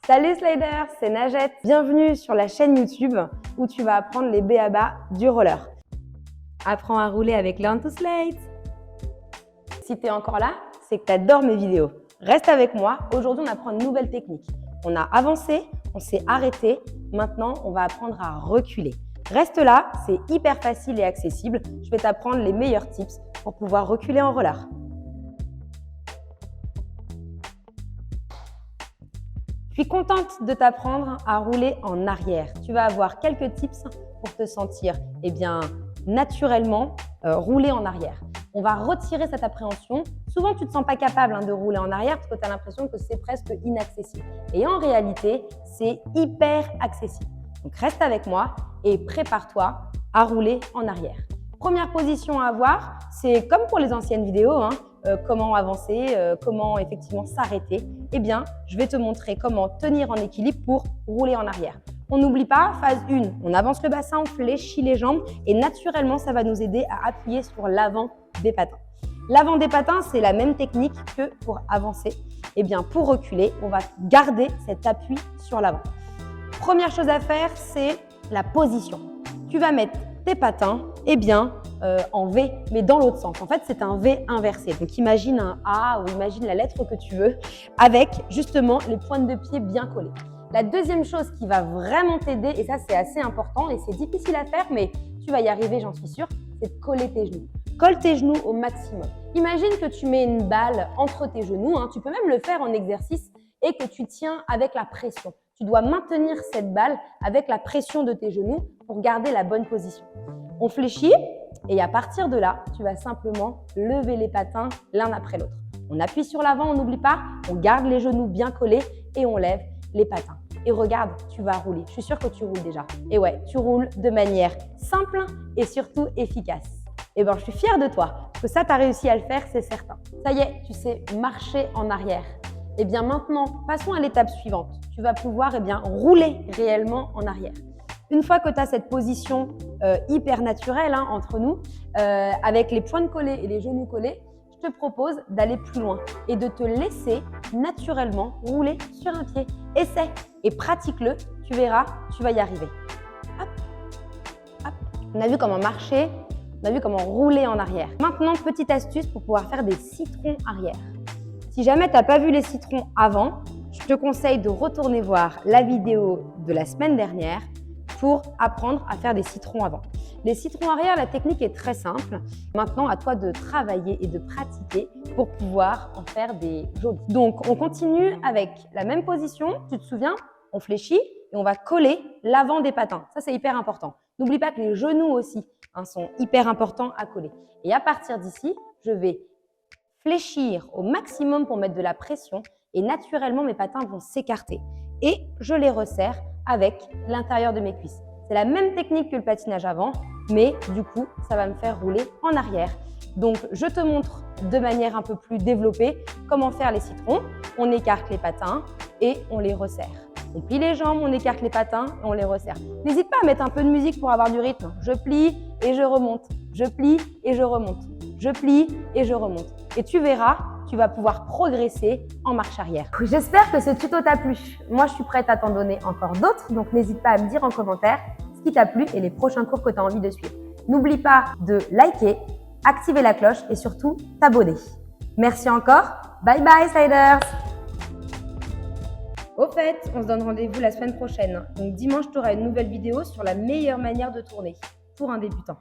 Salut Sliders, c'est Najette. Bienvenue sur la chaîne YouTube où tu vas apprendre les b.a.-ba du roller. Apprends à rouler avec Learn to Slide. Si tu es encore là, c'est que tu adores mes vidéos. Reste avec moi. Aujourd'hui, on apprend une nouvelle technique. On a avancé, on s'est arrêté. Maintenant, on va apprendre à reculer. Reste là, c'est hyper facile et accessible. Je vais t'apprendre les meilleurs tips pour pouvoir reculer en roller. Je suis contente de t'apprendre à rouler en arrière. Tu vas avoir quelques tips pour te sentir naturellement rouler en arrière. On va retirer cette appréhension. Souvent, tu ne te sens pas capable de rouler en arrière parce que tu as l'impression que c'est presque inaccessible. Et en réalité, c'est hyper accessible. Donc, reste avec moi et prépare-toi à rouler en arrière. Première position à avoir, c'est comme pour les anciennes vidéos, comment avancer, comment effectivement s'arrêter. Eh bien, je vais te montrer comment tenir en équilibre pour rouler en arrière. On n'oublie pas, phase 1, on avance le bassin, on fléchit les jambes et naturellement, ça va nous aider à appuyer sur l'avant des patins. L'avant des patins, c'est la même technique que pour avancer. Eh bien, pour reculer, on va garder cet appui sur l'avant. Première chose à faire, c'est la position. Tu vas mettre tes patins en V, mais dans l'autre sens. En fait, c'est un V inversé. Donc, imagine un A ou imagine la lettre que tu veux avec justement les pointes de pied bien collées. La deuxième chose qui va vraiment t'aider, et ça, c'est assez important et c'est difficile à faire, mais tu vas y arriver, j'en suis sûre, c'est de coller tes genoux. Colle tes genoux au maximum. Imagine que tu mets une balle entre tes genoux. Tu peux même le faire en exercice et que tu tiens avec la pression. Tu dois maintenir cette balle avec la pression de tes genoux pour garder la bonne position. On fléchit et à partir de là, tu vas simplement lever les patins l'un après l'autre. On appuie sur l'avant, on n'oublie pas, on garde les genoux bien collés et on lève les patins. Et regarde, tu vas rouler. Je suis sûre que tu roules déjà. Et ouais, tu roules de manière simple et surtout efficace. Et je suis fière de toi parce que ça, tu as réussi à le faire, c'est certain. Ça y est, tu sais marcher en arrière. Et bien maintenant, passons à l'étape suivante. Tu vas pouvoir rouler réellement en arrière. Une fois que tu as cette position hyper naturelle entre nous, avec les pointes collées et les genoux collés, je te propose d'aller plus loin et de te laisser naturellement rouler sur un pied. Essaie et pratique-le, tu verras, tu vas y arriver. Hop, hop. On a vu comment marcher, on a vu comment rouler en arrière. Maintenant, petite astuce pour pouvoir faire des citrons arrière. Si jamais tu n'as pas vu les citrons avant, je te conseille de retourner voir la vidéo de la semaine dernière pour apprendre à faire des citrons avant. Les citrons arrière, la technique est très simple. Maintenant, à toi de travailler et de pratiquer pour pouvoir en faire des jolis. Donc, on continue avec la même position. Tu te souviens, on fléchit et on va coller l'avant des patins. Ça, c'est hyper important. N'oublie pas que les genoux aussi sont hyper importants à coller. Et à partir d'ici, je vais fléchir au maximum pour mettre de la pression et naturellement, mes patins vont s'écarter. Et je les resserre avec l'intérieur de mes cuisses. C'est la même technique que le patinage avant, mais du coup, ça va me faire rouler en arrière. Donc, je te montre de manière un peu plus développée comment faire les citrons. On écarte les patins et on les resserre. On plie les jambes, on écarte les patins et on les resserre. N'hésite pas à mettre un peu de musique pour avoir du rythme. Je plie et je remonte. Je plie et je remonte. Je plie et je remonte. Et tu verras, tu vas pouvoir progresser en marche arrière. J'espère que ce tuto t'a plu. Moi, je suis prête à t'en donner encore d'autres, donc n'hésite pas à me dire en commentaire ce qui t'a plu et les prochains cours que tu as envie de suivre. N'oublie pas de liker, activer la cloche et surtout t'abonner. Merci encore. Bye bye Sliders. Au fait, on se donne rendez-vous la semaine prochaine. Donc dimanche, tu auras une nouvelle vidéo sur la meilleure manière de tourner pour un débutant.